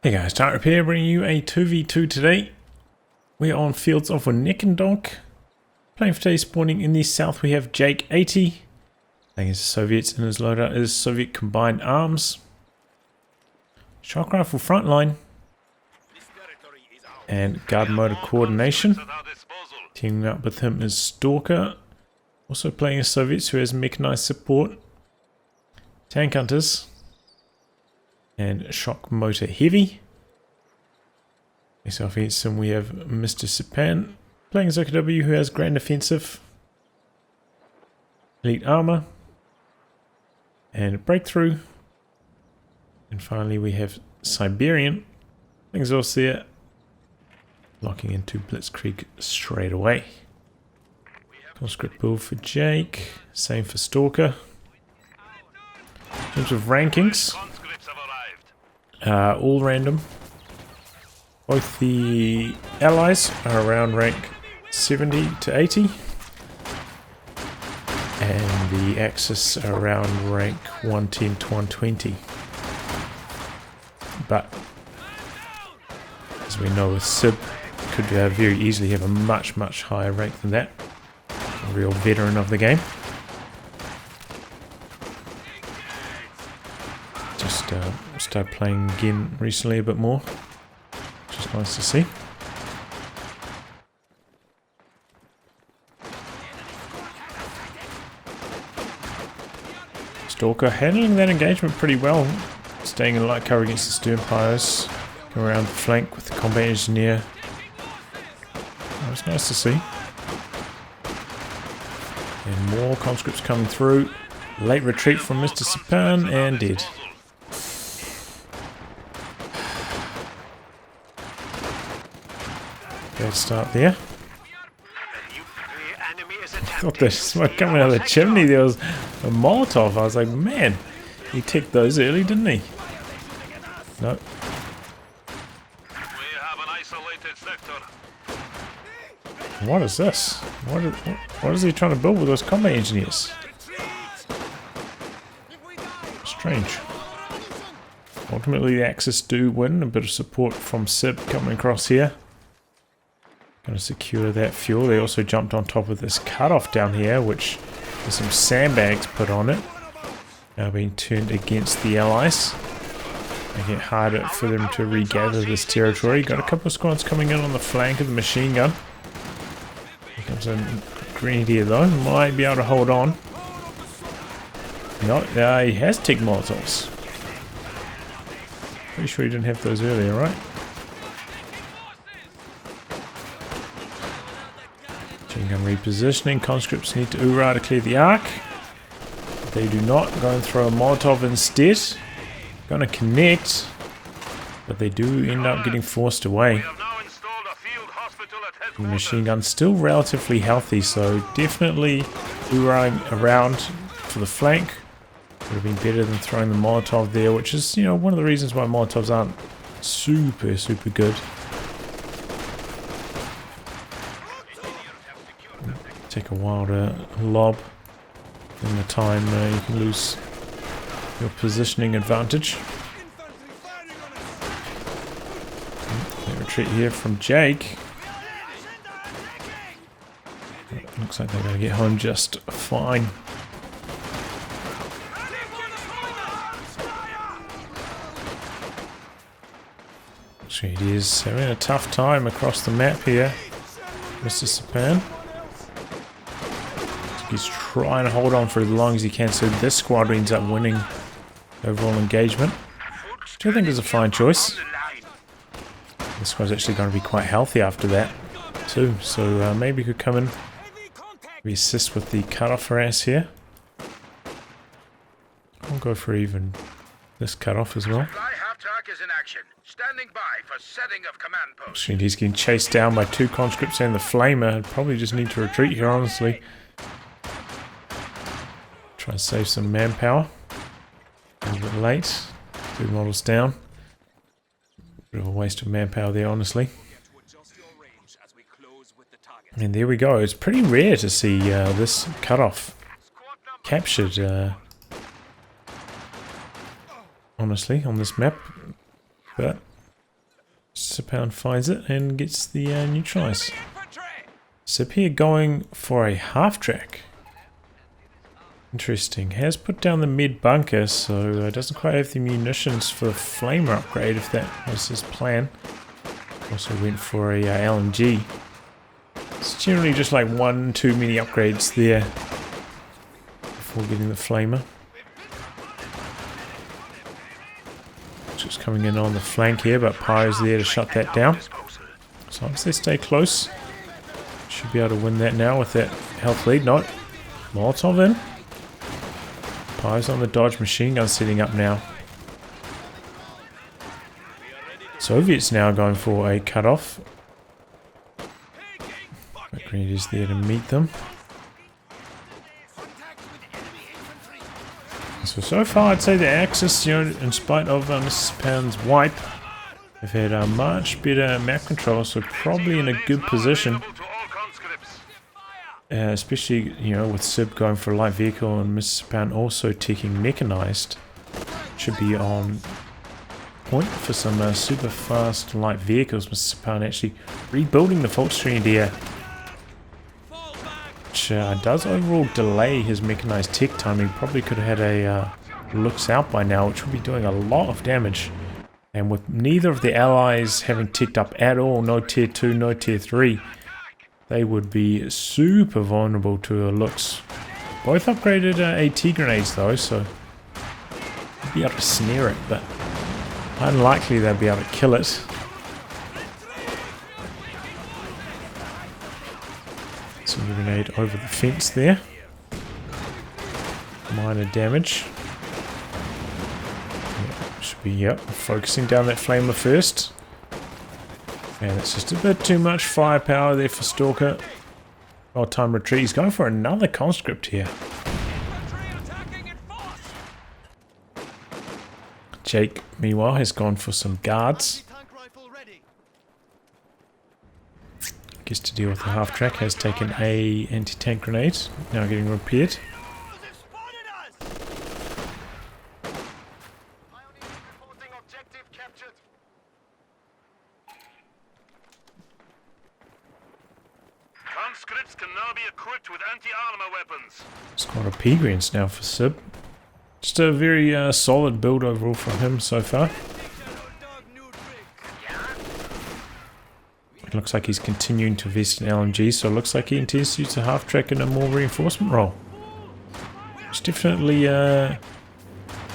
Hey guys, Tarek here, bringing you a 2v2 today. We're on fields of Winnekendonk. Playing for today, spawning in the south we have Jake80. Playing as Soviets, and his loadout is Soviet combined arms. Shock rifle frontline. And guard motor coordination. Teaming up with him is Stalker. Also playing as Soviets, who has mechanized support. Tank hunters. And shock motor heavy. Myself against him we have MrSipan playing Jake80, who has grand offensive, elite armor, and breakthrough. And finally we have Siberian playing Ostheer, locking into Blitzkrieg straight away. Conscript build for Jake, same for Stalker. In terms of rankings, all random. Both the allies are around rank 70 to 80. And the Axis are around rank 110 to 120. But, as we know with Sib, could very easily have a much higher rank than that. A real veteran of the game. Just started playing again recently a bit more. Which is nice to see. Stalker handling that engagement pretty well. Staying in light cover against the stern piles. Going around the flank with the combat engineer. That was nice to see. And more conscripts coming through. Late retreat from MrSipan and dead. Bad start there. I thought the smoke coming out of the chimney, there was a Molotov. I was like, man, he ticked those early, didn't he? Nope. What is this? What is he trying to build with those combat engineers? Strange. Ultimately, the Axis do win. A bit of support from Sib coming across here. Going to secure that fuel. They also jumped on top of this cutoff down here, which there's some sandbags put on it. Now being turned against the Allies. Making it harder for them to regather this territory. Got a couple of squads coming in on the flank of the machine gun. Here comes a grenadier though. Might be able to hold on. No, he has ticked Molotovs. Pretty sure he didn't have those earlier, right? Machine gun repositioning. Conscripts need to oorah to clear the arc. They do not. Go and throw a Molotov instead. Gonna connect, but they do end up getting forced away. The machine gun's still relatively healthy, so definitely oorahing around for the flank would have been better than throwing the Molotov there, which is, you know, one of the reasons why Molotovs aren't super good. Take a while to lob. In the time you can lose your positioning advantage. They retreat here from Jake. Looks like they're going to get home just fine. So he is having a tough time across the map here, MrSipan. He's trying to hold on for as long as he can, so this squad ends up winning overall engagement, which I think is a fine choice. This squad's actually going to be quite healthy after that too, so maybe he could come in, maybe assist with the cutoff harass here. I'll go for even this cutoff as well. Actually, he's getting chased down by two conscripts and the flamer. I'd probably just need to retreat here, honestly. Try and save some manpower. A little bit late. Two models down. Bit of a waste of manpower there, honestly. And there we go. It's pretty rare to see this cutoff captured, honestly, on this map. But MrSipan finds it and gets the neutralize. Sib here going for a half track. Interesting. Has put down the mid bunker, so doesn't quite have the munitions for the flamer upgrade if that was his plan. Also went for a LMG. It's generally just like one too many upgrades there before getting the flamer. Just coming in on the flank here, but Pyro's there to shut that down. As long as they stay close, should be able to win that now with that health lead. No, Molotov in. Pyro's on the dodge, machine gun setting up now. Soviets now going for a cutoff. Grenade is there to meet them. So far I'd say the Axis, in spite of MrSipan's wipe, have had a much better map control, so probably in a good position. Especially, with Sib going for a light vehicle and MrSipan also taking mechanized. Should be on point for some super fast light vehicles. MrSipan actually rebuilding the fault screen here, which does overall delay his mechanized tech timing. Probably could have had a looks out by now, which would be doing a lot of damage. And with neither of the allies having ticked up at all, no tier 2, no tier 3, they would be super vulnerable to looks. Both upgraded AT grenades though, so they'd be able to snare it, but unlikely they'll be able to kill it. Some grenade over the fence there. Minor damage. Should be, focusing down that flamer first. And it's just a bit too much firepower there for Stalker. Oh, time retreat. He's going for another conscript here. Jake, meanwhile, has gone for some guards. Guess to deal with the half track, has taken a anti-tank grenade. Now getting repaired. Conscripts can now be equipped with anti-armor weapons. Squad of P-Greens now for Sib. Just a very solid build overall from him so far. It looks like he's continuing to invest in LMG, so it looks like he intends to use a half track in a more reinforcement role. It's definitely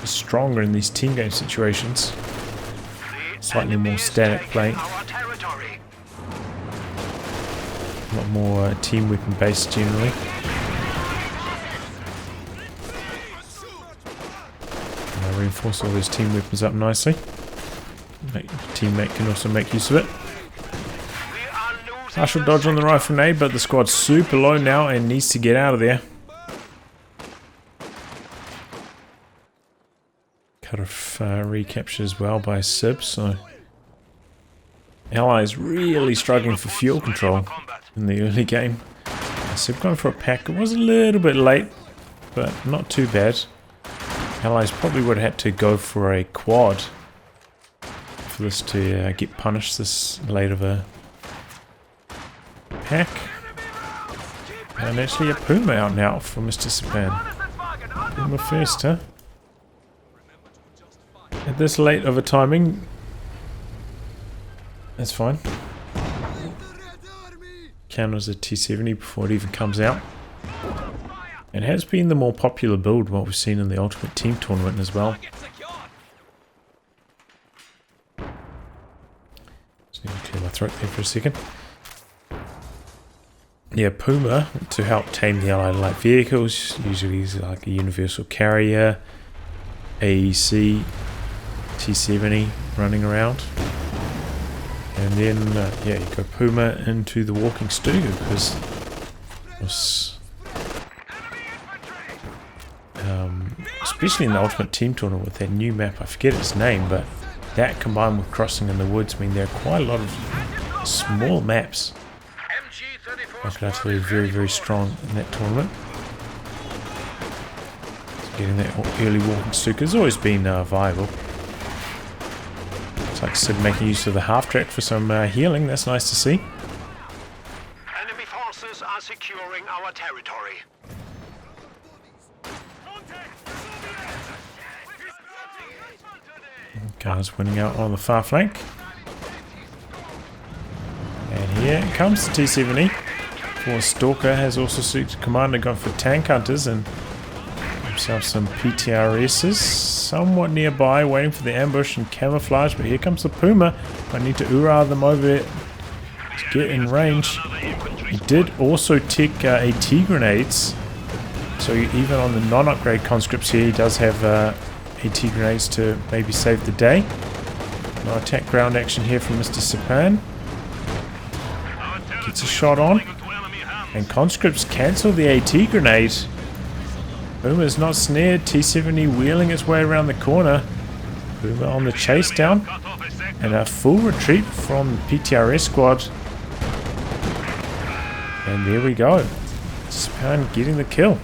stronger in these team game situations. Slightly more static play. A lot more team weapon based generally. Reinforce all those team weapons up nicely. Teammate can also make use of it. Partial dodge on the rifle grenade, but the squad's super low now and needs to get out of there. Cut off recapture as well by Sib, so Allies really struggling for fuel control in the early game. Sib going for a pack. It was a little bit late, but not too bad. Allies probably would have had to go for a quad for this to get punished this late of a pack. And actually a Puma out now for MrSipan. Puma first, huh? At this late of a timing, that's fine. Counters a T70 before it even comes out. It has been the more popular build, what we've seen in the Ultimate Team Tournament as well. Just need to clear my throat there for a second. Yeah, Puma, to help tame the allied light vehicles, usually is like a universal carrier, AEC, T70 running around. And then, yeah, you go Puma into the walking stew, because it was, especially in the Ultimate Team Tournament with that new map, I forget its name, but that combined with Crossing in the Woods mean there are quite a lot of small maps. Actually very, very strong in that tournament. So getting that early walking stew has always been viable. Looks like Sib making use of the half-track for some healing. That's nice to see. Enemy forces are securing our territory. Guys winning out on the far flank. And here comes the T-70. For Stalker has also selected commander, gone for tank hunters and himself some PTRSs somewhat nearby, waiting for the ambush and camouflage. But here comes the Puma. I need to URA them over to get in range. He did also tick AT grenades, so even on the non-upgrade conscripts here, he does have AT grenades to maybe save the day. No attack ground action here from MrSipan. Gets a shot on. And conscripts cancel the AT grenade. Puma is not snared. T-70 wheeling its way around the corner. Puma on the chase down. And a full retreat from the PTRS squad. And there we go. Sipan getting the kill.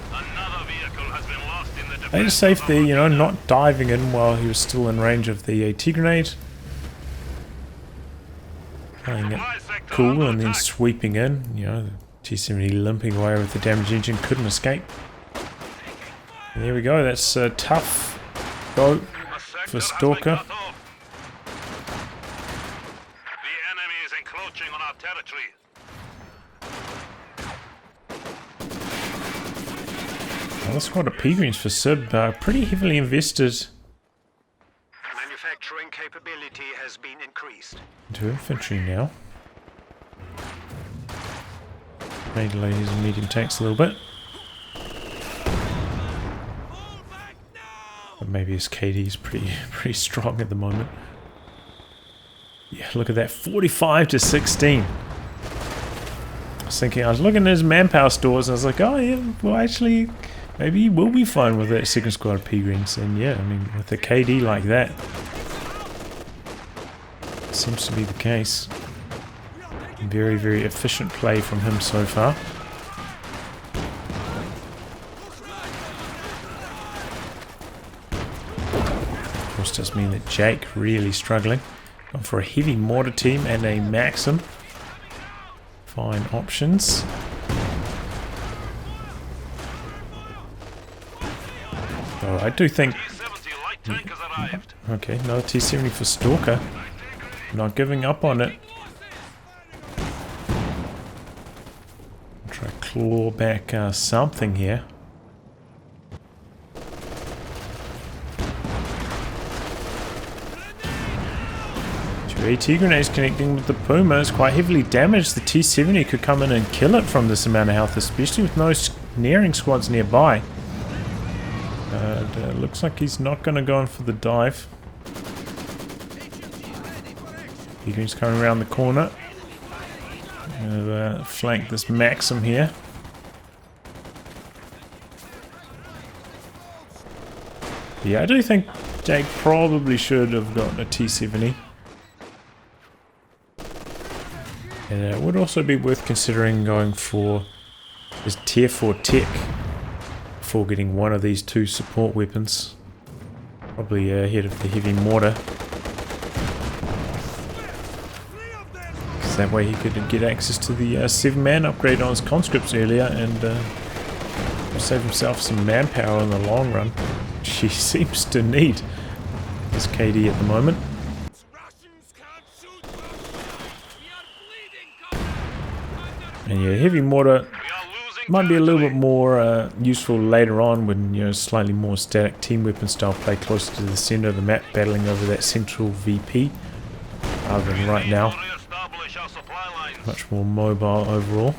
Played it safe there, you know, not diving in while he was still in range of the AT grenade. Playing it cool and then sweeping in, you know, the T-70 limping away with the damage engine, couldn't escape. And there we go, that's a tough go for Stalker. The enemy is encroaching on our territory. Another squad of P-Greens for Sib, pretty heavily invested Manufacturing capability has been increased. into infantry now. Made ladies and medium tanks a little bit. But maybe his KD is pretty strong at the moment. Yeah, look at that, 45 to 16. I was looking at his manpower stores and I was like, oh yeah, well actually, maybe he will be fine with that second squad of P-Greens. And yeah, I mean, with a KD like that, seems to be the case. Very, very efficient play from him so far. Of course, does mean that Jake really struggling. Gone for a heavy mortar team and a Maxim. Fine options. Oh, I do think... Okay, another T-70 for Stalker. Not giving up on it. Try to claw back something here. Two AT grenades connecting with the Puma is quite heavily damaged. The T-70 could come in and kill it from this amount of health, especially with no snaring squads nearby. Looks like he's not going to go in for the dive. He's coming around the corner. Flank this Maxim here. Yeah, I do think Jake probably should have gotten a T-70. And it would also be worth considering going for his tier 4 tech before getting one of these two support weapons. Probably ahead of the heavy mortar. Because that way he could get access to the 7-man upgrade on his conscripts earlier and save himself some manpower in the long run. She seems to need his KD at the moment. And yeah, heavy mortar might be a little bit more useful later on when, you know, slightly more static team weapon style play closer to the center of the map, battling over that central VP, rather than right now. Much more mobile overall.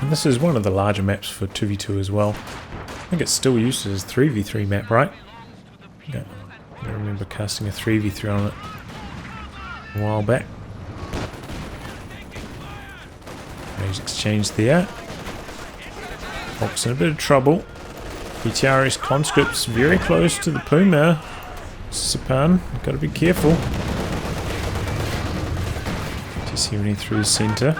And this is one of the larger maps for 2v2 as well. I think it's still used as a 3v3 map, right? Yeah. I remember casting a 3v3 on it a while back. Phase exchange there. Hawk's in a bit of trouble. PTRS conscripts very close to the Puma. Sipan, gotta be careful. T-70 through the center.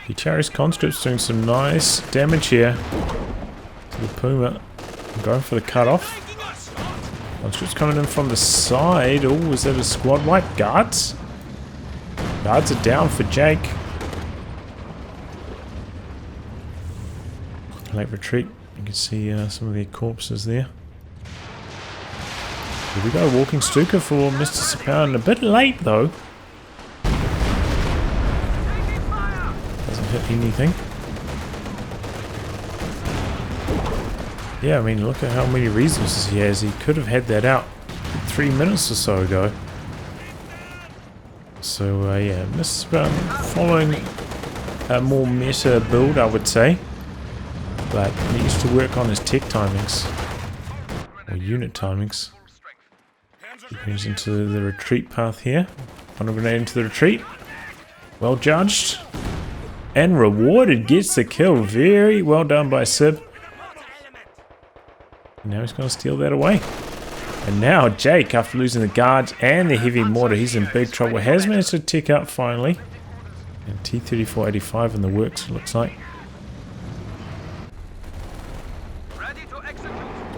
PTR's conscripts doing some nice damage here to the Puma. Going for the cutoff. Conscripts coming in from the side. Oh, is that a squad wipe? Guards? Guards are down for Jake. Late retreat. You can see some of their corpses there. Here we go. Walking Stuka for MrSipan. A bit late though. Doesn't hit anything. Yeah, I mean, look at how many resources he has. He could have had that out 3 minutes or so ago. So, yeah, MrSipan following a more meta build, I would say. But he needs to work on his tech timings. Or unit timings. He goes into the retreat path here. One grenade into the retreat. Well judged. And rewarded. Gets the kill. Very well done by Sib. Now he's going to steal that away. And now Jake, after losing the guards and the heavy mortar, he's in big trouble. Has managed to tick up finally. And T-34-85 in the works, it looks like.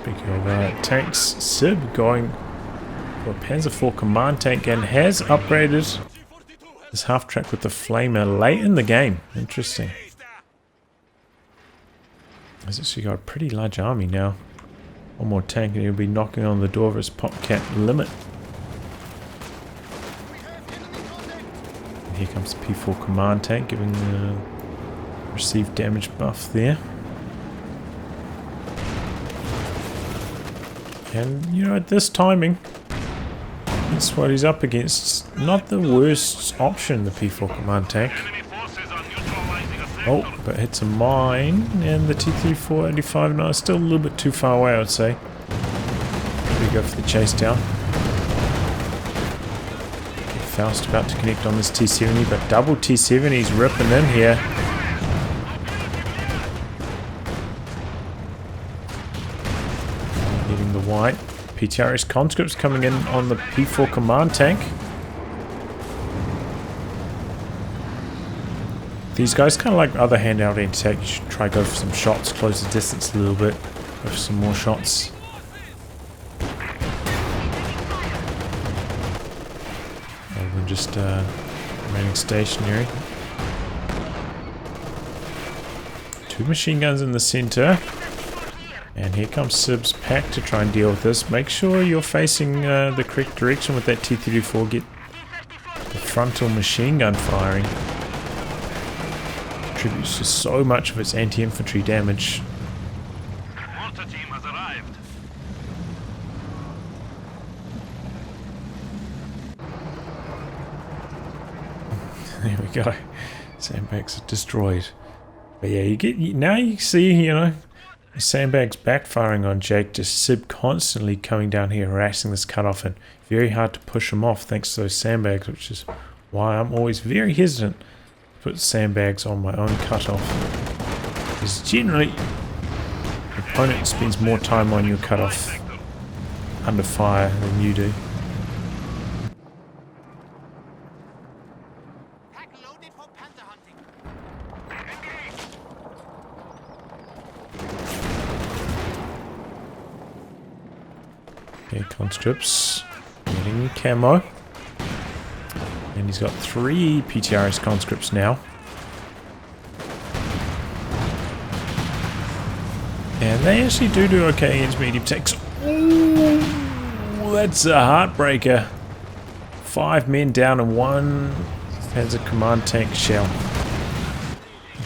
Speaking of tanks, Sib going for a Panzer IV command tank and has upgraded his half-track with the Flamer late in the game. Interesting. He's actually got a pretty large army now. One more tank and he'll be knocking on the door of his Popcat limit. And here comes the P4 command tank giving the received damage buff there. And you know, at this timing, that's what he's up against. Not the worst option, the P4 command tank. Oh, but hits a mine, and the T-34-85 now is still a little bit too far away, I would say. We go for the chase down. Okay, Faust about to connect on this T-70, but double T-70's ripping in here. Getting the white. PTRS conscripts coming in on the P4 command tank. These guys kind of like other handout anti-tank. You should try go for some shots, close the distance a little bit, go for some more shots. Rather than just remaining stationary. 2 machine guns in the center. And here comes Sib's pack to try and deal with this. Make sure you're facing the correct direction with that T-34. Get the frontal machine gun firing. Contributes to so much of its anti-infantry damage. Mortar team has arrived. There we go. Sandbags are destroyed. But yeah, now you see, you know, the sandbags backfiring on Jake. Just Sib constantly coming down here, harassing this cutoff, and very hard to push him off thanks to those sandbags, which is why I'm always very hesitant to put sandbags on my own cutoff. Because generally, the opponent spends more time on your cutoff under fire than you do. Okay, conscripts getting camo. And he's got 3 PTRS conscripts now. And they actually do okay against medium tanks. Ooh, that's a heartbreaker. 5 men down and 1 Panzer command tank shell.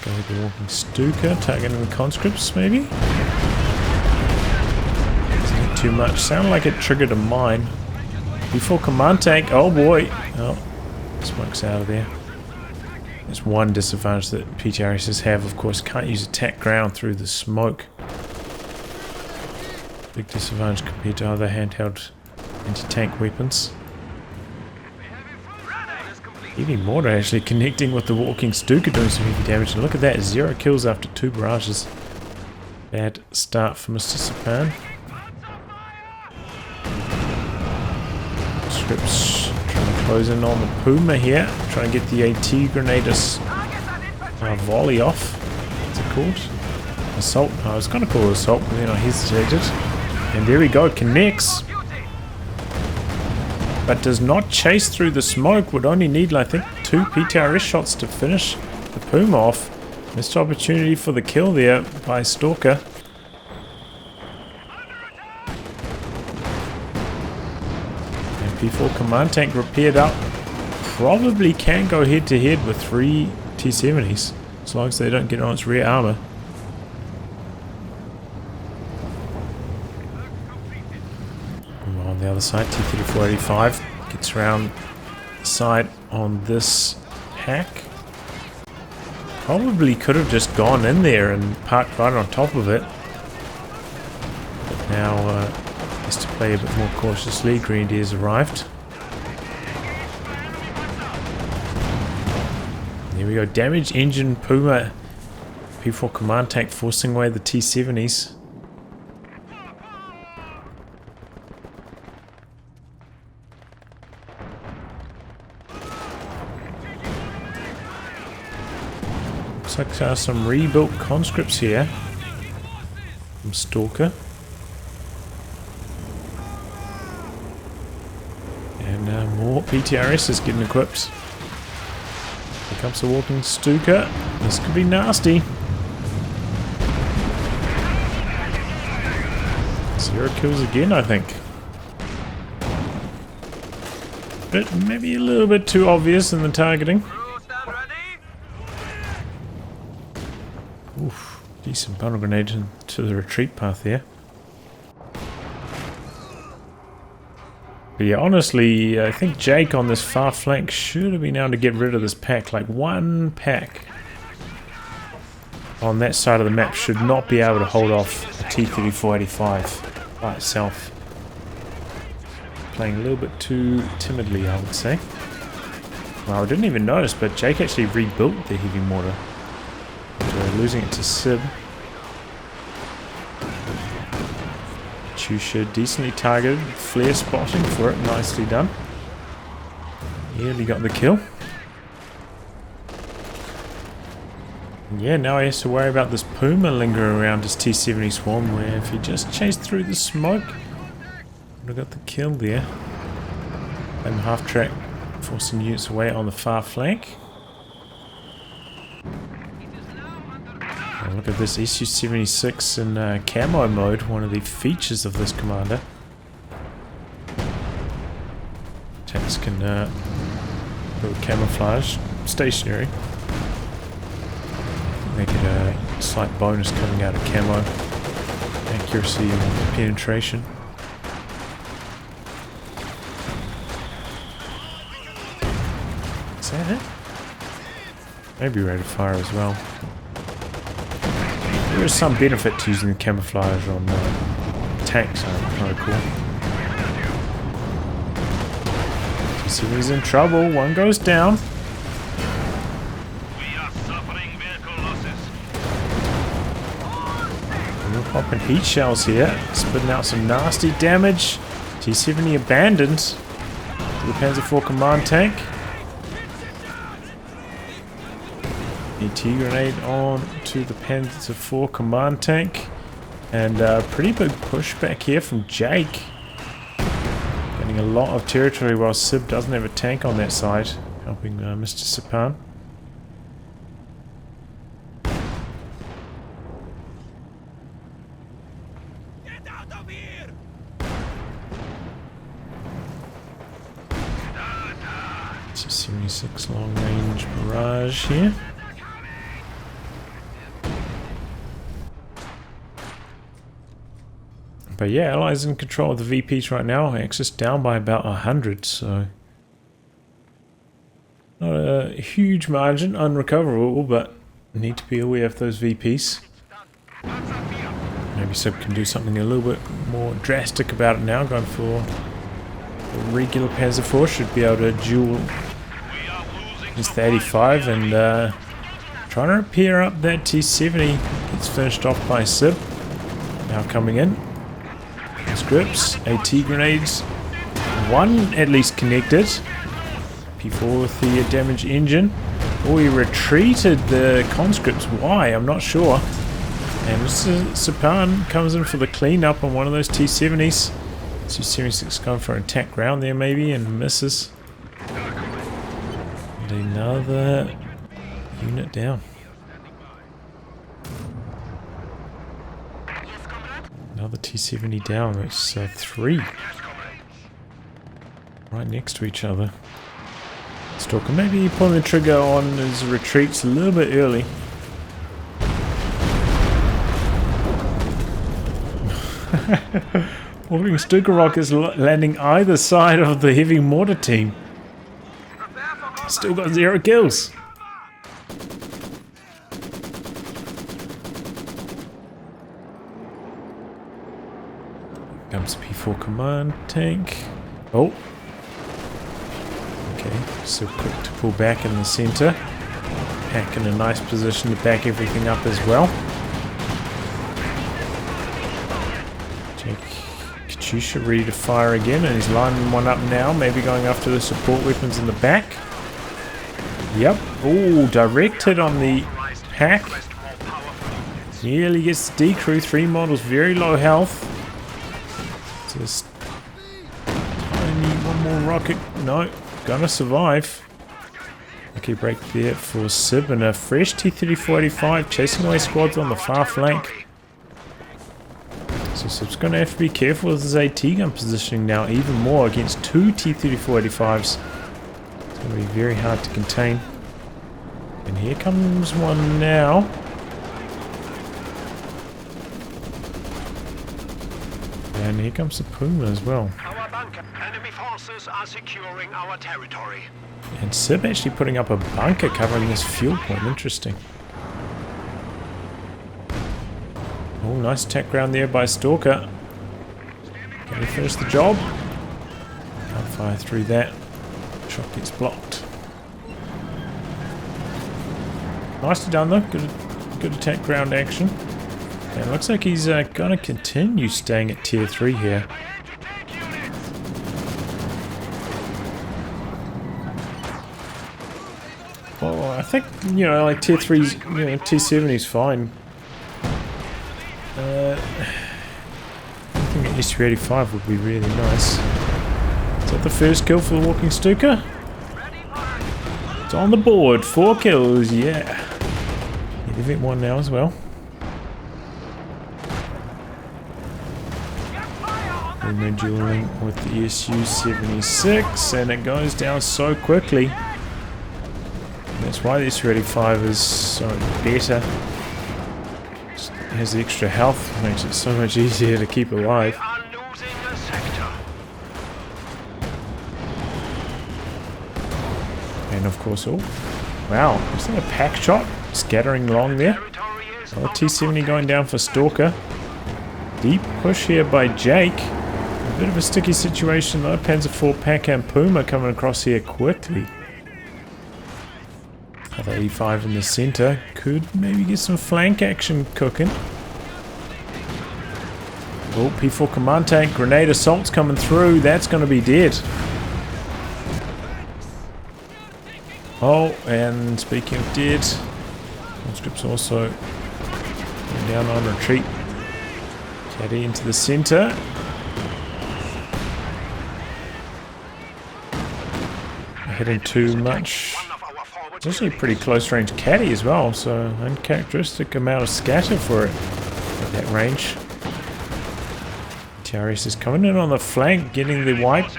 Go with the walking Stuka, targeting the conscripts maybe. Isn't too much. Sounded like it triggered a mine. Before command tank. Oh boy. Oh. Smoke's out of there. There's one disadvantage that PTRSs have, of course, can't use attack ground through the smoke. Big disadvantage compared to other handheld anti-tank weapons. Heavy mortar actually connecting with the walking Stuka, doing some heavy damage. And look at that, 0 kills after 2 barrages. Bad start for MrSipan. Scripts trying to close in on the Puma here. Trying to get the AT grenaders volley off. What's it called? Assault. I was going to call it assault, but then I hesitated. And there we go, connects. But does not chase through the smoke. Would only need, I think, 2 PTRS shots to finish the Puma off. Missed opportunity for the kill there by Stalker. And P4 command tank repaired up. Probably can go head to head with 3 T-70s. As long as they don't get on its rear armor. On the other side, T-3485 gets around the side on this hack. Probably could have just gone in there and parked right on top of it. But now has to play a bit more cautiously. Grenadiers arrived. There we go. Damaged engine Puma. P4 command tank forcing away the T-70s. Looks like some rebuilt conscripts here from Stalker. And more PTRSs getting equipped. Here comes the walking Stuka. This could be nasty. 0 kills again, I think. But maybe a little bit too obvious in the targeting. Oof, decent bundle grenade to the retreat path there. But yeah, honestly, I think Jake on this far flank should have been able to get rid of this pack. Like, one pack on that side of the map should not be able to hold off a T-3485 by itself. Playing a little bit too timidly, I would say. Well, I didn't even notice, but Jake actually rebuilt the heavy mortar. Losing it to Sib. Chusha decently targeted. Flare spotting for it. Nicely done. Nearly got the kill. And yeah, now he has to worry about this Puma lingering around his T-70 swarm, where if he just chased through the smoke, would have got the kill there. And half track forcing units away on the far flank. Look at this SU-76 in camo mode, one of the features of this commander. Tanks can build camouflage, stationary. They get a slight bonus coming out of camo, accuracy and penetration. Is that it? Maybe rate of fire as well. There is some benefit to using the camouflage on tanks, I recall. T-70's in trouble, one goes down. We are suffering vehicle losses. We're popping heat shells here, spitting out some nasty damage. T-70 abandoned to the Panzer IV command tank. ET grenade on to the Panzer IV command tank. And a pretty big pushback here from Jake. Getting a lot of territory while Sib doesn't have a tank on that side. Helping MrSipan. Get out of here! It's a 76 long range barrage here. But yeah, Allies in control of the VPs right now. Axis down by about 100, so not a huge margin, unrecoverable, but need to be aware of those VPs. Maybe Sib can do something a little bit more drastic about it now, going for a regular Panzer IV. Should be able to duel against the 85 and trying to repair up that T-70. Gets finished off by Sib. Now coming in. Scripts, AT grenades, one at least connected. P4 with the damaged engine. Oh, he retreated the conscripts. Why? I'm not sure. And MrSipan comes in for the cleanup on one of those T-70s. T-76 going for an attack ground there maybe and misses. And another unit down. Another T-70 down. It's 3. Right next to each other. Stalker maybe pulling the trigger on his retreats a little bit early. Walking Stuka rockets landing either side of the heavy mortar team. Still got 0 kills. Comes P4 command tank. Oh. Okay, so quick to pull back in the center. Pack in a nice position to back everything up as well. Jake80 ready to fire again, and he's lining one up now, maybe going after the support weapons in the back. Yep. Oh, direct hit on the pack. Nearly gets the D-crew. 3 models, very low health. Just tiny one more rocket. No, gonna survive. Okay, break there for Sib and a fresh T-3485 chasing away squads on the far flank. So Sib's gonna have to be careful with his AT gun positioning now, even more against 2 T-3485s. It's gonna be very hard to contain. And here comes one now. And here comes the Puma as well. Our bunker. Enemy forces are securing our territory. And Sib actually putting up a bunker covering his fuel point. Interesting. Oh, nice attack ground there by Stalker. Can he finish the job? Can't fire through that. Shot gets blocked. Nicely done though. Good attack ground action. And it looks like he's going to continue staying at tier 3 here. Well, I think, you know, like tier 3's, you know, T-70's fine. I think an SU-85 would be really nice. Is that the first kill for the Walking Stuka? It's on the board. 4 kills, yeah. Event 1 now as well. And then dueling with the SU-76, and it goes down so quickly. That's why the SU-85 is so better. It has the extra health, makes it so much easier to keep alive. And of course, oh, wow, is that a pack shot? Scattering along there. Oh, T-70 going down for Stalker. Deep push here by Jake. A bit of a sticky situation though. Panzer IV Pack and Puma coming across here quickly. Another E5 in the center. Could maybe get some flank action cooking. Oh, P4 command tank. Grenade assaults coming through. That's going to be dead. Oh, and speaking of dead, conscripts also going down on retreat. Caddy into the center. Hitting too much. It's actually a pretty close range caddy as well, so uncharacteristic amount of scatter for it at that range. TRS is coming in on the flank, getting the wipe.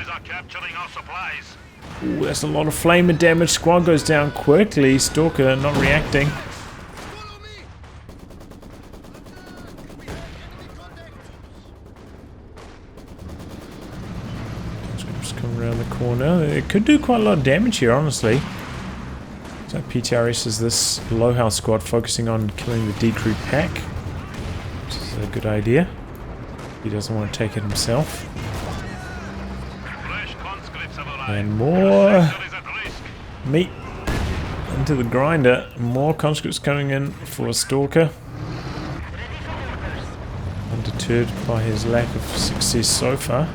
Ooh, that's a lot of flame and damage. Squad goes down quickly. Stalker not reacting. Just come around the corner. It could do quite a lot of damage here, honestly. So PTRS is this low health squad focusing on killing the D-crew pack, which is a good idea. He doesn't want to take it himself. And more meat into the grinder. More conscripts coming in for Stalker. Undeterred by his lack of success so far.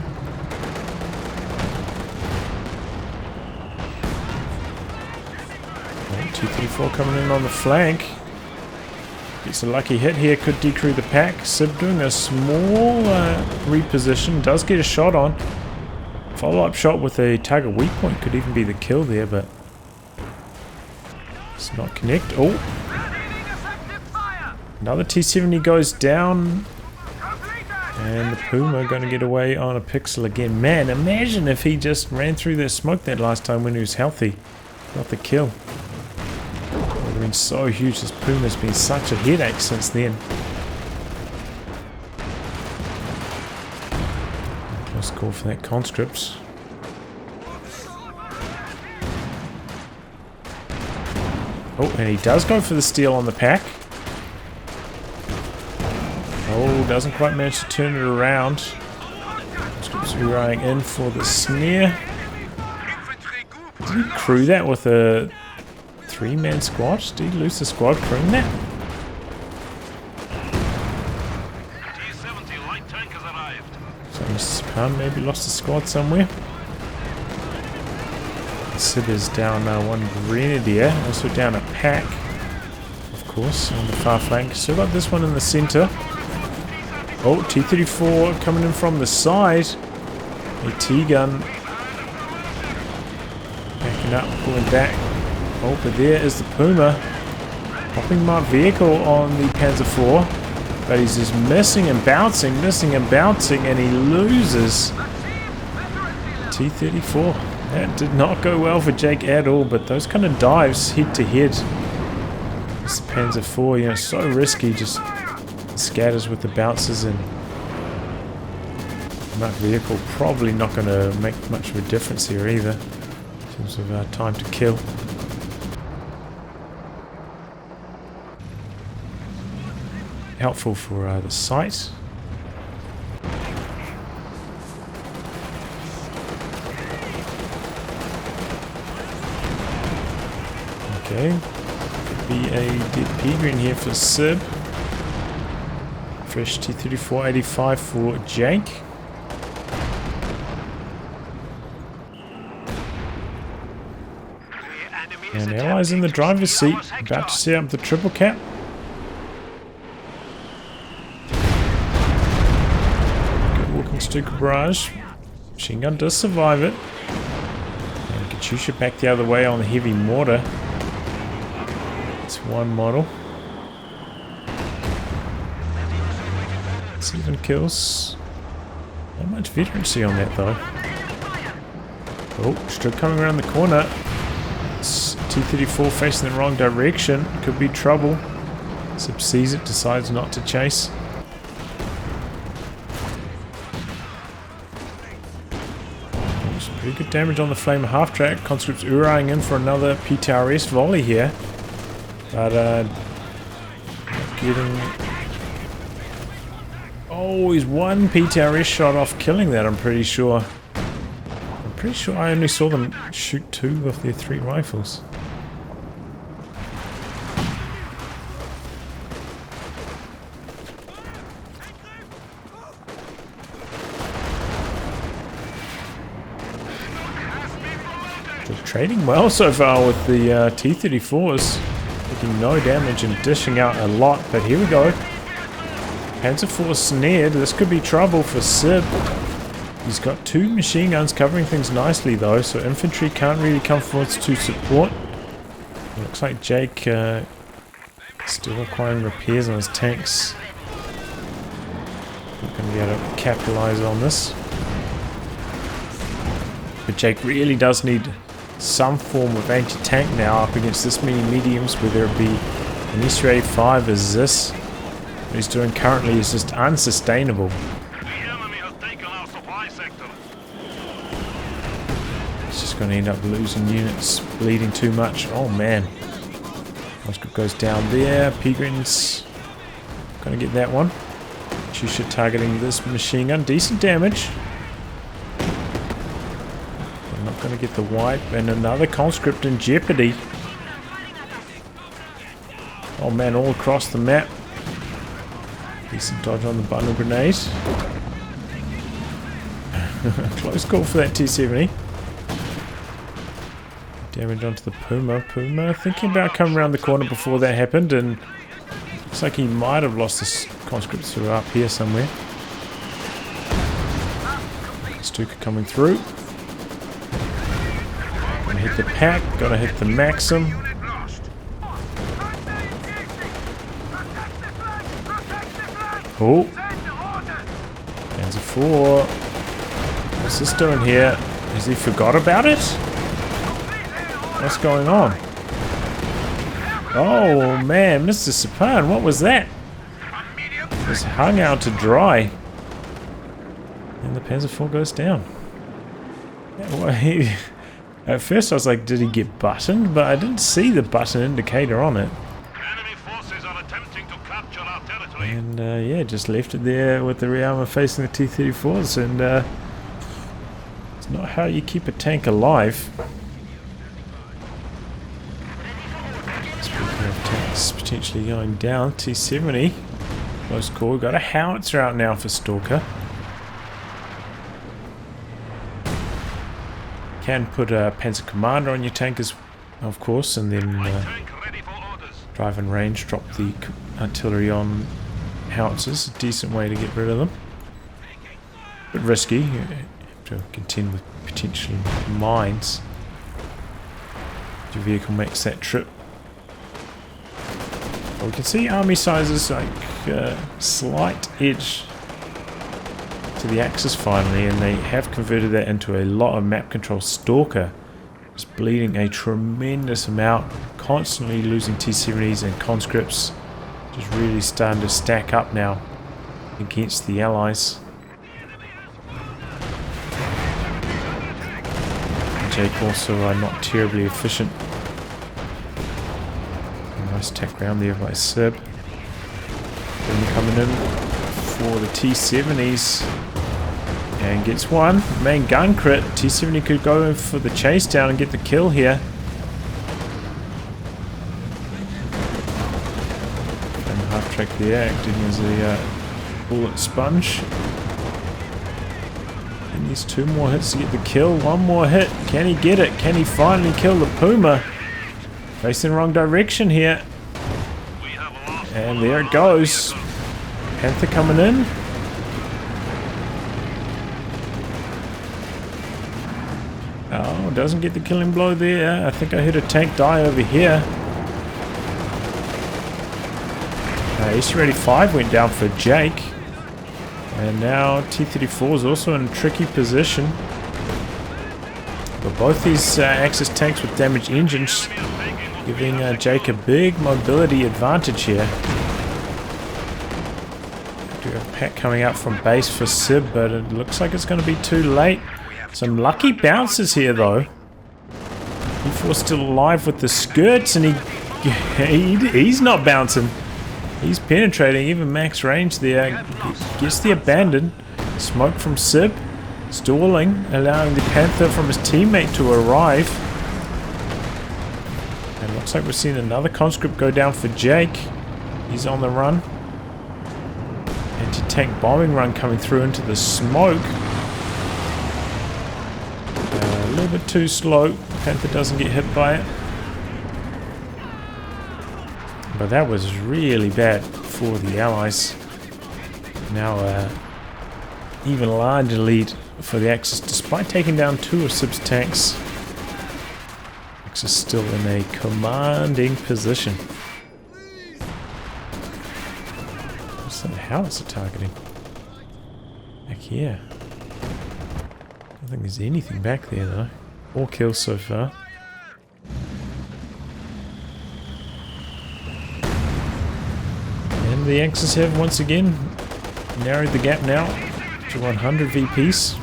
T-34 coming in on the flank. Gets a lucky hit here, could decrew the pack. Sib doing a small reposition, does get a shot on. Follow-up shot with a target weak point could even be the kill there, but it's not connect. Oh, another T-70 goes down, and the Puma going to get away on a pixel again. Man, imagine if he just ran through that smoke that last time when he was healthy. Got the kill. Would have been so huge. This Puma's been such a headache since then. Close call for that conscript. Oh, and he does go for the steal on the pack. Oh, doesn't quite manage to turn it around. Conscript's relying in for the snare. Did he crew that with a 3-man squad? Did he lose the squad crewing that? T-70 light tank has arrived. So MrSipan maybe lost the squad somewhere. Sib is down one grenadier, also down a pack, of course, on the far flank. Still got this one in the center. Oh, T-34 coming in from the side. A T-gun backing up, pulling back. Oh, but there is the Puma. Popping marked vehicle on the Panzer IV. But he's just missing and bouncing, and he loses T-34. That did not go well for Jake at all, but those kind of dives head to head. This Panzer IV, you know, so risky, just scatters with the bounces, and marked vehicle probably not going to make much of a difference here either in terms of time to kill. Helpful for the sight. Okay, could be a dead P-green here for Sib. Fresh T-34 85 for Jake. And Allies in the driver's seat, about to set up the triple cap. Good walking Stuka barrage. Machine gun does survive it. And Katyusha back the other way on the heavy mortar. It's one model. 7 kills. Not much veterancy on that though. Oh, still coming around the corner. It's T-34 facing the wrong direction. Could be trouble. Sib sees it, decides not to chase. Some pretty good damage on the Flamer half track. Conscript's Uraying in for another PTRS volley here. But not getting... Oh, he's one PTRS shot off killing that, I'm pretty sure. I'm pretty sure I only saw them shoot 2 of their 3 rifles. They're trading well so far with the T-34s. Taking no damage and dishing out a lot, but here we go. Panzer IV snared. This could be trouble for Sib. He's got 2 machine guns covering things nicely though, so infantry can't really come forward to support. It looks like Jake still requiring repairs on his tanks. Not going to be able to capitalize on this. But Jake really does need some form of anti-tank now up against this many mediums, whether it be an SU-85 as this. What he's doing currently is just unsustainable. The enemy has taken our supply sector. He's just going to end up losing units, bleeding too much. Oh man. Conscript goes down there. P-Green's going to get that one. Katyusha targeting this machine gun. Decent damage. They're not going to get the wipe. And another conscript in jeopardy. Oh man, all across the map. Decent dodge on the bundle grenade. Close call for that T-70. damage onto the Puma. Puma thinking about coming around the corner before that happened, and looks like he might have lost his conscripts who are up here somewhere. Stuka coming through. Gonna hit the pack, gonna hit the Maxim. Oh, Panzer 4. What's this doing here? Has he forgot about it? What's going on? Oh man, MrSipan, what was that? Just hung out to dry. And the Panzer 4 goes down. At first I was like, did he get buttoned? But I didn't see the button indicator on it. Enemy forces are attempting to capture our territory. And yeah, just left it there with the rear armor facing the T-34s. And it's not how you keep a tank alive. Speaking of tanks potentially going down, T-70. Close call. Got a howitzer out now for Stalker. Can put a Panzer Commander on your tank, of course, and then drive and range, drop the artillery on howitzers. A decent way to get rid of them. Bit risky. You have to contend with potential mines. Your vehicle makes that trip. But we can see army sizes like slight edge to the axis finally, and they have converted that into a lot of map control. Stalker is bleeding a tremendous amount, constantly losing T-70s and conscripts, just really starting to stack up now against the Allies. Jake also are not terribly efficient. Nice tack round there by Sib. Then coming in for the T-70s. And gets one. Main gun crit. T-70 could go in for the chase down and get the kill here. And half track there, acting as a bullet sponge. And needs 2 more hits to get the kill. 1 more hit. Can he get it? Can he finally kill the Puma? Facing the wrong direction here. And there it goes. Panther coming in. Oh, doesn't get the killing blow there. I think I heard a tank die over here. STALKER went down for Jake. And now T-34 is also in a tricky position. But both these Axis tanks with damaged engines, giving Jake a big mobility advantage here. Do have a pack coming out from base for Sib, but it looks like it's going to be too late. Some lucky bounces here though. E4 still alive with the skirts, and he's not bouncing. He's penetrating, even max range there. Gets the abandon. Smoke from Sib. Stalling, allowing the Panther from his teammate to arrive. And looks like we're seeing another conscript go down for Jake. He's on the run. Anti-tank bombing run coming through into the smoke. A little bit too slow. Panther doesn't get hit by it. But that was really bad for the Allies. Now even larger lead for the Axis, despite taking down 2 of Sib's tanks. Axis still in a commanding position. What's that howitzer targeting? Back here. I don't think there's anything back there though. 4 kills so far. And the Axis have once again narrowed the gap now to 100 VPs.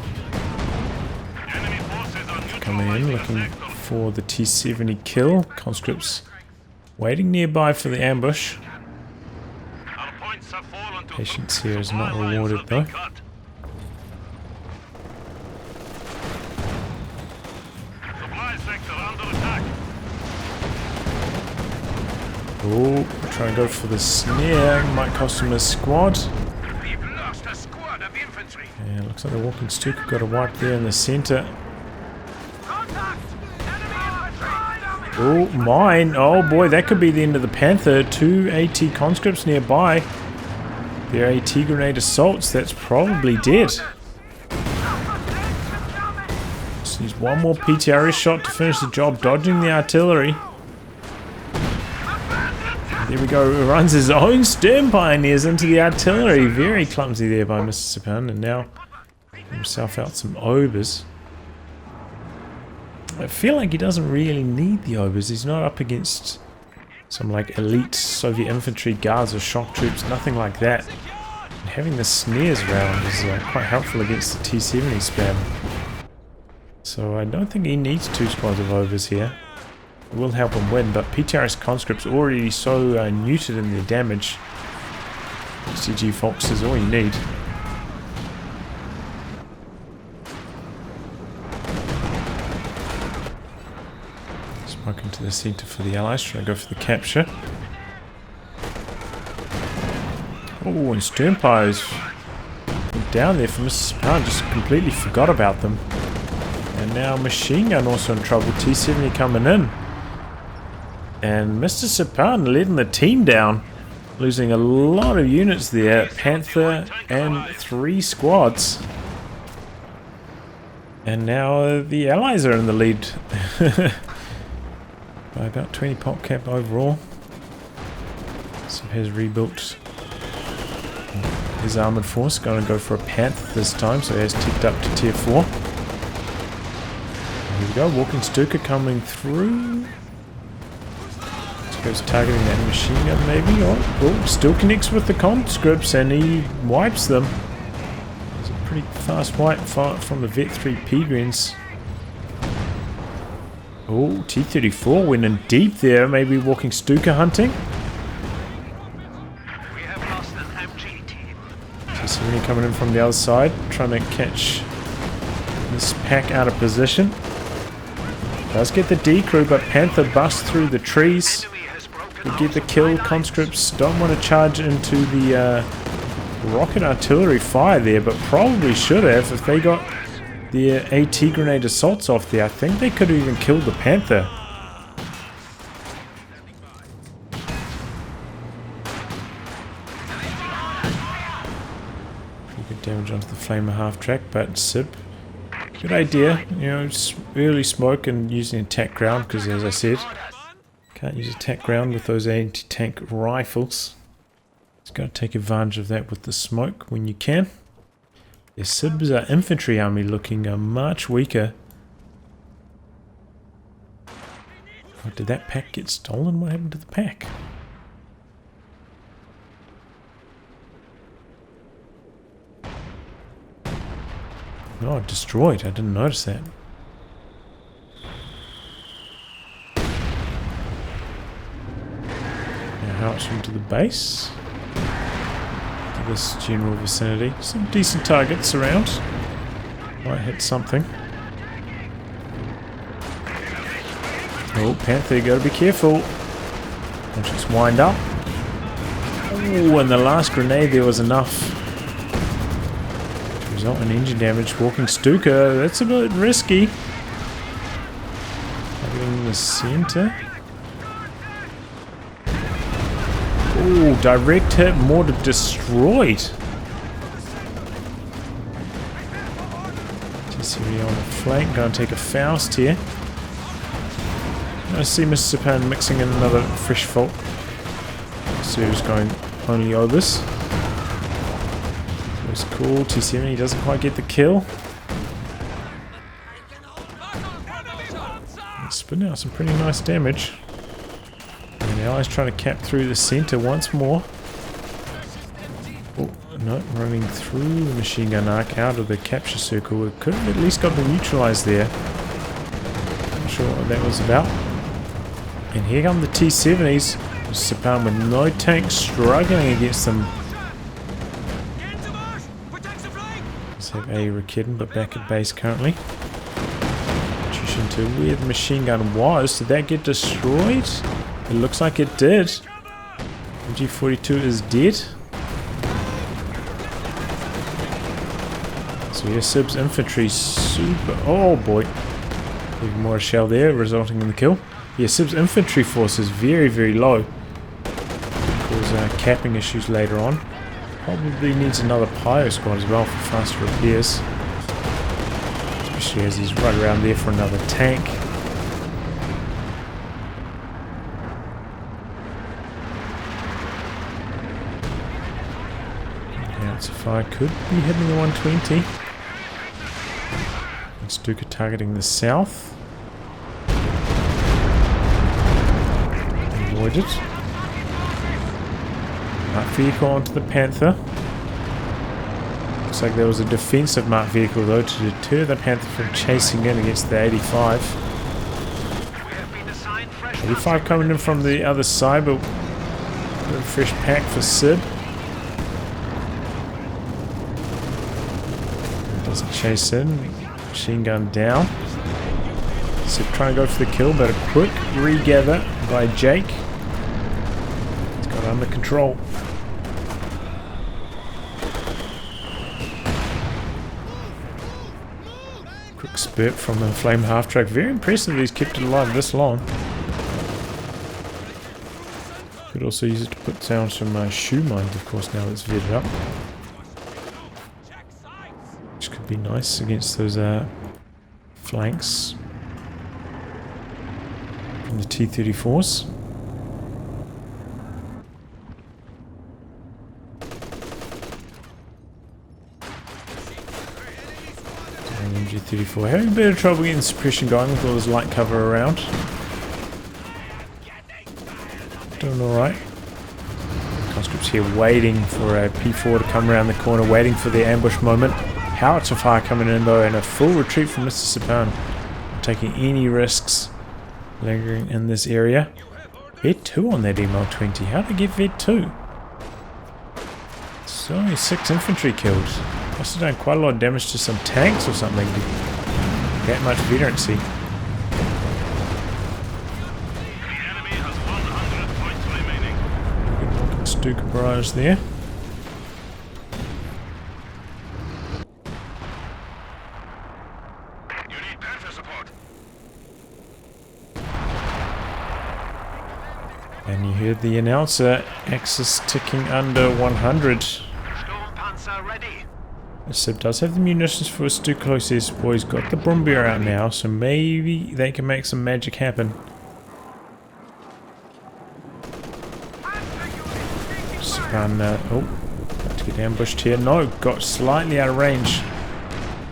Coming in, looking for the T-70 kill. Conscripts waiting nearby for the ambush. Patience here is not rewarded though. Oh, try and go for the snare. Might cost him a squad. Yeah, looks like the walking Stuka got a wipe there in the center. Oh, mine. Oh boy, that could be the end of the Panther. 2 AT conscripts nearby. Their AT grenade assaults. That's probably dead. Just needs one more PTRS shot to finish the job, dodging the artillery. There we go. Runs his own stern pioneers into the artillery. Very clumsy there by MrSipan, and now himself out some obers. I feel like he doesn't really need the obers. He's not up against some like elite Soviet infantry guards or shock troops, nothing like that. And having the snares round is quite helpful against the T-70 spam. So I don't think he needs 2 squads of overs here. It will help him win, but PTRS conscripts already so neutered in their damage. CG Fox is all you need. Smoke into the center for the allies, trying to go for the capture. Oh, and Sternpires down there for MrSipan, just completely forgot about them. And now Machine Gun also in trouble, T-70 coming in. And MrSipan letting the team down, losing a lot of units there. Panther and 3 squads. And now the allies are in the lead. By about 20 pop cap overall. So has rebuilt his armoured force. Going to go for a Panther this time, so he has ticked up to tier 4. Here we go, Walking Stuka coming through. Goes targeting that machine gun maybe. Oh, still connects with the conscripts and he wipes them. It's a pretty fast wipe from the Vet 3 Pegrins. Oh, T-34 went in deep there. Maybe Walking Stuka hunting. We have lost an MG team. T-70 coming in from the other side, trying to catch this pack out of position. Does get the D crew, but Panther busts through the trees. To get the kill. Conscripts don't want to charge into the rocket artillery fire there, but probably should have if they got the AT grenade assaults off there. I think they could have even killed the Panther. Pretty good damage onto the Flamer half track, but Sib, good idea. You know, early smoke and using attack ground because, as I said, can't use attack ground with those anti-tank rifles. Just got to take advantage of that with the smoke when you can. The Sib's infantry army looking much weaker. Oh, did that pack get stolen? What happened to the pack? Oh, destroyed. I didn't notice that. Howitzer into the base. To this general vicinity. Some decent targets around. Might hit something. Oh, Panther, you gotta be careful. Don't just wind up. Oh, and the last grenade there was enough to result in engine damage. Walking Stuka, that's a bit risky. Targeting the center. Ooh, direct hit, mortar destroyed. T-70 on the flank, gonna take a Faust here. I see MrSipan mixing in another fresh fault. Series going only overs. That's cool. T-70 doesn't quite get the kill. Spitting out some pretty nice damage. And the Allies trying to cap through the center once more. Oh, no, running through the machine gun arc out of the capture circle. We could have at least got them neutralized there. Not sure what that was about. And here come the T-70s. MrSipan with no tanks struggling against them. Let's have a Winnekendonk, but back at base currently. Attrition to where the machine gun was. Did that get destroyed? It looks like it did. MG42 is dead. So here's Sib's infantry super. Oh boy. Even more shell there, resulting in the kill. Yeah, Sib's infantry force is very, very low. Cause capping issues later on. Probably needs another Pyro squad as well for faster repairs. Especially as he's right around there for another tank. Fire could be hitting the 120. STALKER targeting the south. Avoided. Marked vehicle onto the Panther. Looks like there was a defensive marked vehicle though to deter the Panther from chasing in against the 85. 85 coming in from the other side, but a fresh pack for Sib. Doesn't chase in. Machine gun down. Sib trying to go for the kill, but a quick regather by Jake. He's got it under control. Quick spurt from the flame half track. Very impressive he's kept it alive this long. Could also use it to put down some shoe mines, of course, now it's vetted up. Which could be nice against those flanks from the T-34s. MG-34 having a bit of trouble getting suppression going with all this light cover around. Doing alright. Conscripts here waiting for a P4 to come around the corner, waiting for the ambush moment. Howitzer fire coming in though, and a full retreat from MrSipan. Not taking any risks lingering in this area. Vet 2 on that ML20. How did I get Vet 2? So only 6 infantry killed. Must have done quite a lot of damage to some tanks or something. That much veterancy. The enemy has 100 points remaining. Good look at STALKER barrage there. You need Panther support. And you heard the announcer, Axis ticking under 100. Sturmpanzer ready. Sib does have the munitions for his 2 closest boys. Got the Brumbier out now, so maybe they can make some magic happen. Sipan, oh, about to get ambushed here. No, got slightly out of range.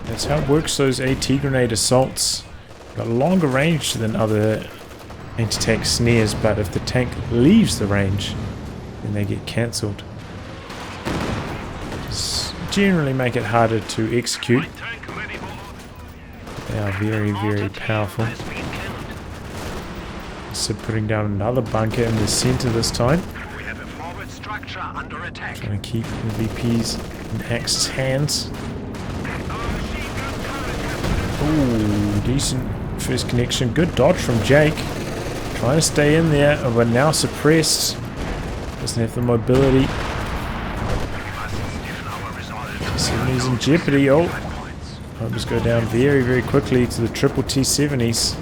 That's how it works, those AT grenade assaults. Got longer range than other anti-tank snares, but if the tank leaves the range, then they get cancelled. Generally make it harder to execute. They are very, very powerful. So putting down another bunker in the center this time. We have a forward structure under attack. Trying to keep the VPs in Axis hands. Ooh, decent first connection. Good dodge from Jake. Trying to stay in there, but now suppressed. Doesn't have the mobility. T-70's in jeopardy. Oh, Homers go down very, very quickly to the triple T-70s.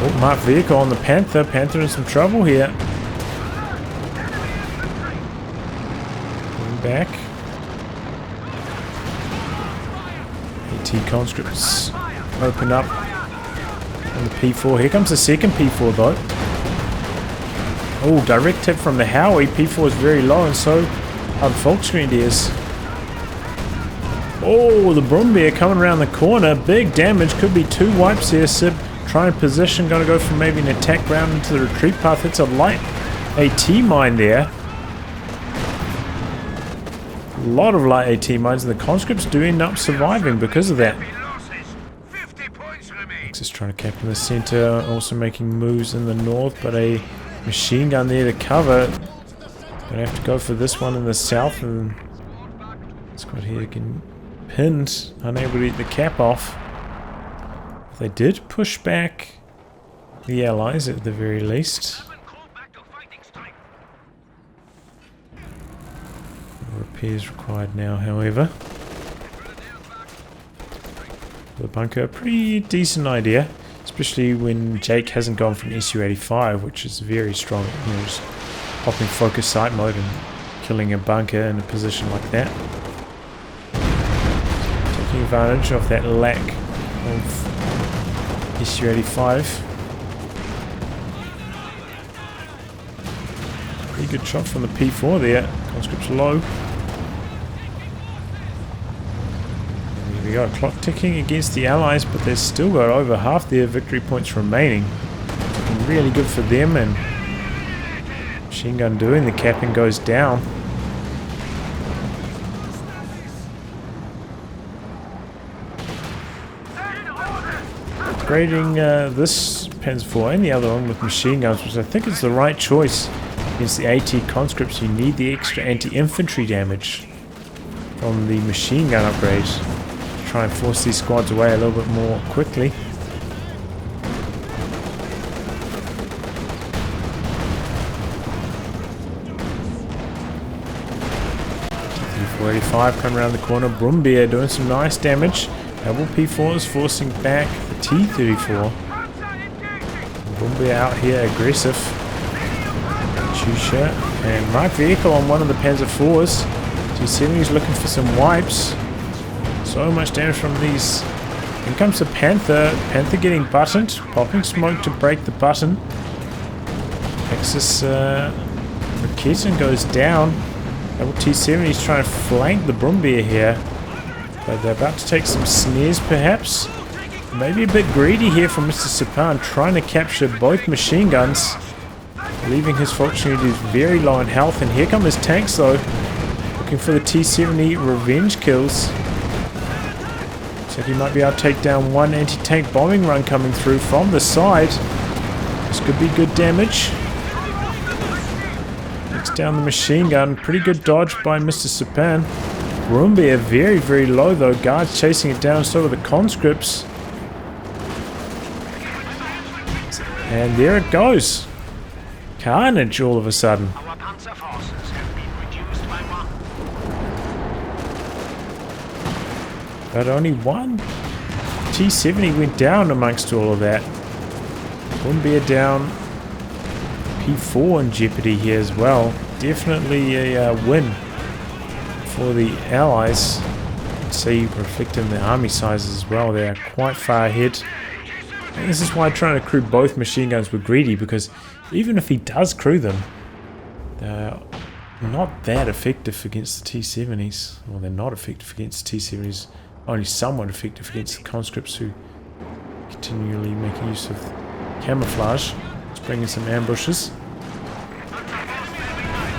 Oh, marked vehicle on the Panther. Panther in some trouble here. Going back. AT conscripts open up on the P4. Here comes the second P4 though. Oh, direct hit from the Howie. P4 is very low, and so are the Volksgrenadiers. Oh, the Brumbier coming around the corner. Big damage. Could be 2 wipes here. Sib trying to position. Going to go for maybe an attack round into the retreat path. It's a light AT mine there. A lot of light AT mines, and the conscripts do end up surviving because of that. Just trying to cap in the center. Also making moves in the north, but a machine gun there to cover. Gonna have to go for this one in the south, and squad here getting pinned, unable to get the cap off. They did push back the allies at the very least. Repairs required now, however. The bunker. A pretty decent idea, especially when Jake hasn't gone from SU-85, which is very strong. You know, just popping focus sight mode and killing a bunker in a position like that. Taking advantage of that lack of SU-85. Pretty good shot from the P4 there. Conscript's low. There we go. Clock ticking against the Allies, but they've still got over half their victory points remaining. Looking really good for them, and machine gun doing the capping goes down. Upgrading this Panzer IV and the other one with machine guns, which I think is the right choice. Against the AT conscripts, you need the extra anti-infantry damage from the machine gun upgrades to try and force these squads away a little bit more quickly. T-485 coming around the corner. Brumbier doing some nice damage. Double P4s forcing back the T-34. Brumbier out here aggressive. Shusha and marked vehicle on one of the Panzer IVs. T-70's looking for some wipes. So much damage from these. In comes the Panther. Panther getting buttoned. Popping smoke to break the button. Axis Raketin goes down. Double T-70's trying to flank the Brumbier here. But they're about to take some snares perhaps. Maybe a bit greedy here from MrSipan, trying to capture both machine guns. Leaving his fortune unit very low in health, and here come his tanks though, looking for the T-70 revenge kills. Looks like he might be able to take down one anti-tank bombing run coming through from the side. This could be good damage. Takes down the machine gun, pretty good dodge by MrSipan. Brumbier very, very low though, guards chasing it down, so are the conscripts. And there it goes. Carnage all of a sudden. Our panzer forces have been reduced by 1. But only one T-70 went down amongst all of that. Brumbier down. P4 in jeopardy here as well. Definitely a win for the Allies. See reflected in the army sizes as well. They are quite far ahead. And this is why trying to crew both machine guns were greedy, because even if he does crew them, they're not that effective against the T-70s. Well, they're not effective against the T-70s, only somewhat effective against the conscripts who continually make use of camouflage. Let's bring in some ambushes.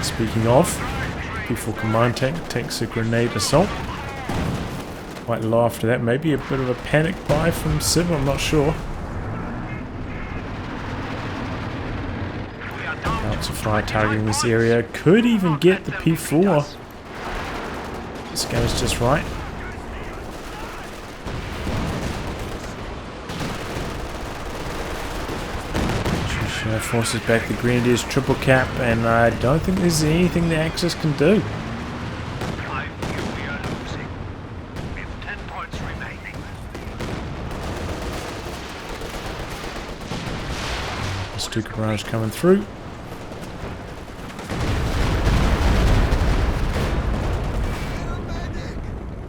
Speaking of, P4 command tank takes a grenade assault. Quite low after that, maybe a bit of a panic buy from Sib, I'm not sure. Lots of fire targeting this area. Could even get the P4. This goes just right. Forces back the Grenadiers triple cap, and I don't think there's anything the Axis can do. I feel we are losing, with 10 points remaining. Stuka barrage coming through.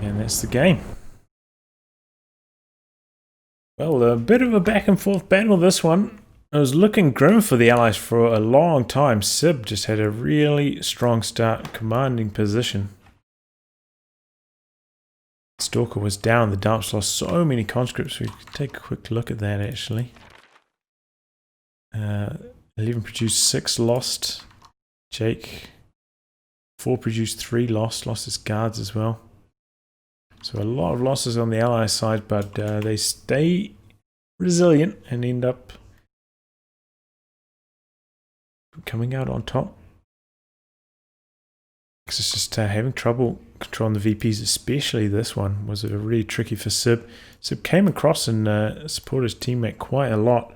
And that's the game. Well, a bit of a back and forth battle this one. It was looking grim for the Allies for a long time. Sib just had a really strong start, commanding position. Stalker was down, the dumps lost so many conscripts. We could take a quick look at that actually. 11 produced, 6 lost. Jake 4 produced, 3 lost his guards as well. So a lot of losses on the Allies side, but they stay resilient and end up coming out on top. It's just having trouble controlling the VPs, especially this one was really tricky for Sib. Sib came across and supported his teammate quite a lot.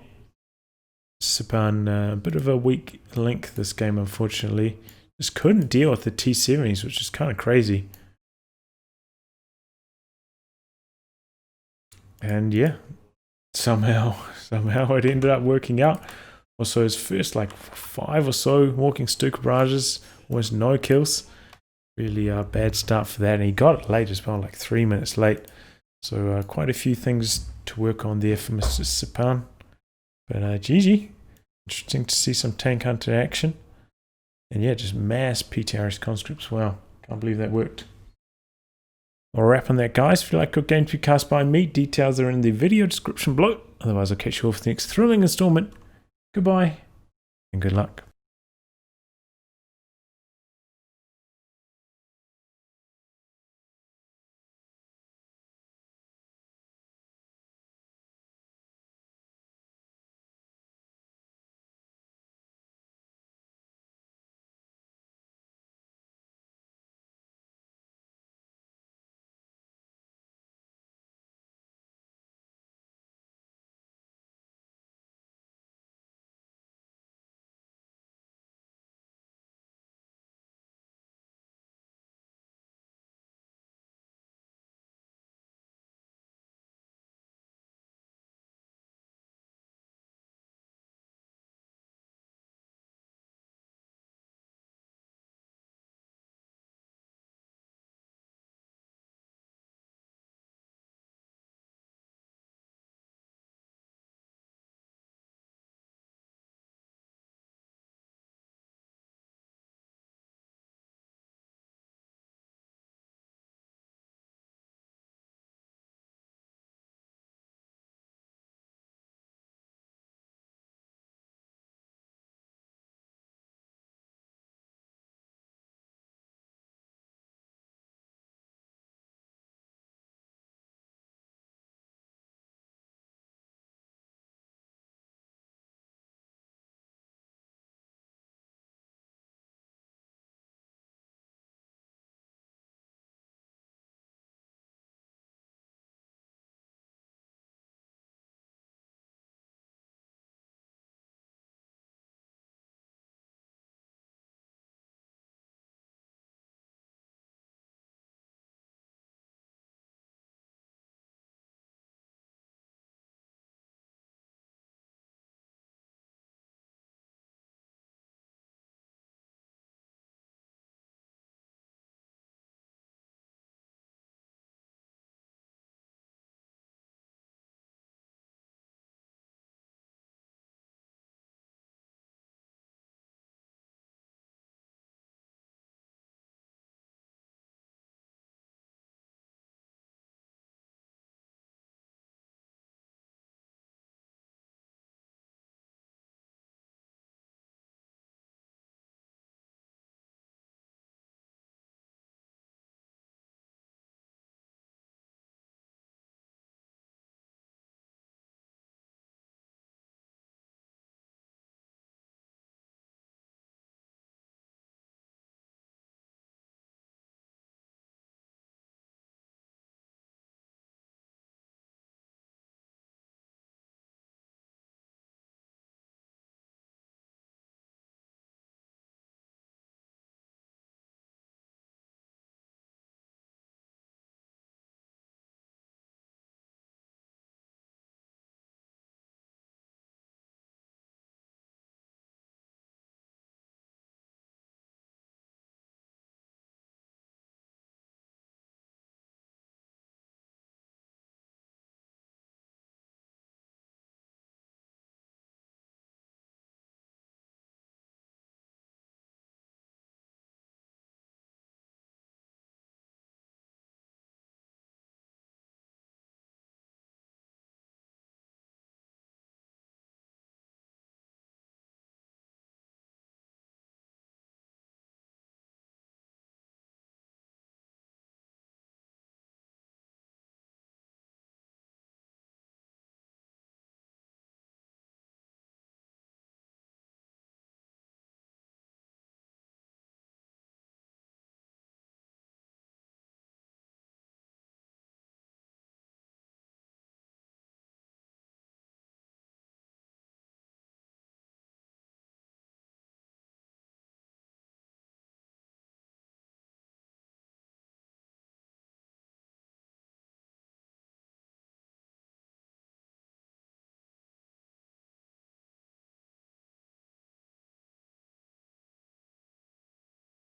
Sipan, a bit of a weak link this game, unfortunately. Just couldn't deal with the T-70s, which is kind of crazy. And yeah, somehow it ended up working out. Also, his first like 5 or so walking Stuka barrages, almost no kills. Really bad start for that, and he got it late as well, like 3 minutes late. So quite a few things to work on there for MrSipan. But GG. Interesting to see some tank hunter action. And yeah, just mass PTRS conscripts. Wow, can't believe that worked. I'll wrap on that, guys. If you like good games to be cast by me, details are in the video description below. Otherwise, I'll catch you all for the next thrilling installment. Goodbye, and good luck.